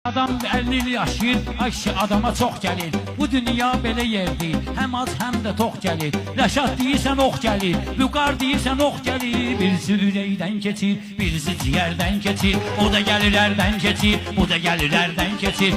Adam 50 il yaşayır, ayşi adama çox gəlir. Bu dünya belə yer deyil, həm az həm də tox gəlir. Rəşad deyirsən ox gəlir, Vüqar deyirsən ox gəlir. Birisi ürəkdən keçir, birisi ciyərdən keçir. O da gəlir ərdən keçir, bu da gəlir ərdən keçir.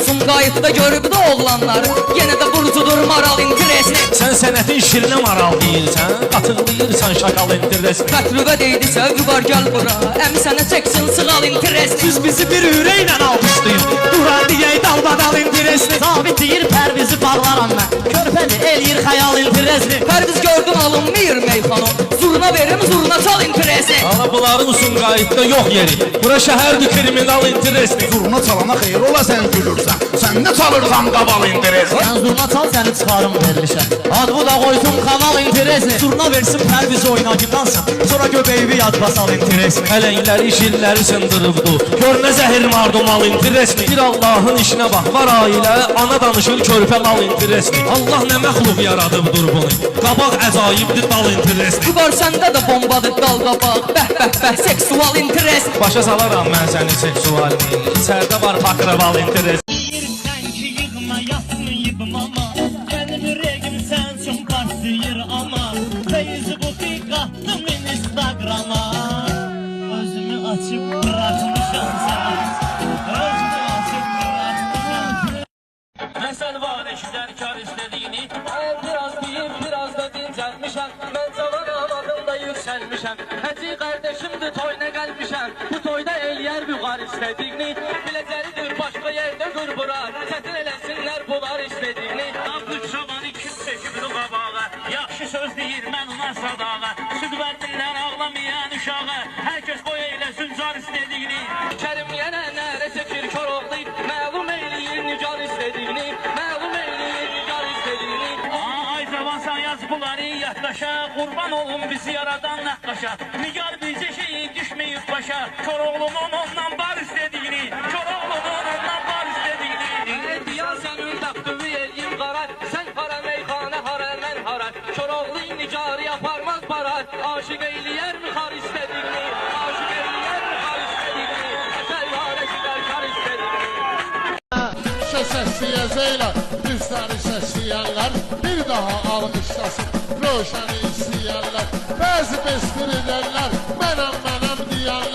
Sumqayıtda görüb də oğlanları, yenə də burcudur maral interesini. Sən sənətin şirinə maral deyirsən, qatırlayırsan şakal interesini. Qətrübə deydisə, Vüqar gəl bura, əmi sənə çəksin sığal interesini. Siz bizi bir ürəklə almışdıyım, duran deyək dalbadal interesini. Sabit deyir pərvizi bağlaram mən, körpəni eləyir xəyal interesini. Pərviz gördün alınmayır meyxanın, zurna verim zurna çal interesini. Ana bunların Sumqayıtda yox yeri, bura şəhərdir kriminal interesini. Zurna çalana xeyir ola sən gülürsən, sən nə çalırsan qaval interesini. Sən zurna çal səni çıxarım verilişə, adımı da qoysun kanal interesini. Zurna versin pərvizi oynagimdansan, sonra göbeyvi yad basal interesini. Ələkləri şilləri sındırıbdı, gör nə zəhir mardumal interesini. Bir Allahın işinə bax, var ailə, ana danışır körpə mal interesini. Allah nə məxluq yaradıbdır bunu, qabaq əcaibdir dal interesini. Vüqar səndə də bombadır dal qabaq, bəh bəh bəh seksual interes. Başa salaram mən səni seksualini, içərdə var pakreval interes. Deyirsən ki yığma yatmayıbım ama benim ürəyim sən üçün partlayır ama Facebook'u qattım Instagram'a özümü açıb bırakmışam sana özümü açıb bırakmışam. Məsəl var eşlər kar istədiyini biraz deyib, biraz da dincəlmişəm. Mən cavanam, adımda yüksəlmişəm. Həci qardeşimdir, toyuna gəlmişəm. Bu toyda eləyər Vüqar istədiyini. Biləcəlidir başqa yerdə qurburar, çətin eləsinlər bunlar istədiyini. Abdü şabanı kim çəkibdir qabağa, yaxşı söz deyir mən ona sadağa. Süd verdindən ağlamayan uşağa, hər kəs boy eyləsin car istədiyini. Kərim yenə nərə çəkir kör oğlayıb, məlum eləyir nicar istədiyini. Məlum eləyir nicar istədiyini. Ay cavansan yaz bunları yaddaşa, qurban olun bizi yaradan nəqqaşa. Nigar bizə şeyi düşməyib başa, kör oğlumun ondan bar istədiyini. Kör oğlumun ondan bar istədiyini. Diyan sənin taxtığı eləyim qarar, sən hara meyxana hara mən hara. Kör oğlu nicarı yaparmaz parar, aşıq eyləyər mi xar istədiyini. Aşıq eyləyər mi xar istədiyini. Əsəl harəşlər kar istədiyini. Səsliyə zeylər, bizləri səsləyənlər, bir daha alqışlasın, Roşanı istəyənlər, bəzi bestir edənlər, mənəm deyənlər.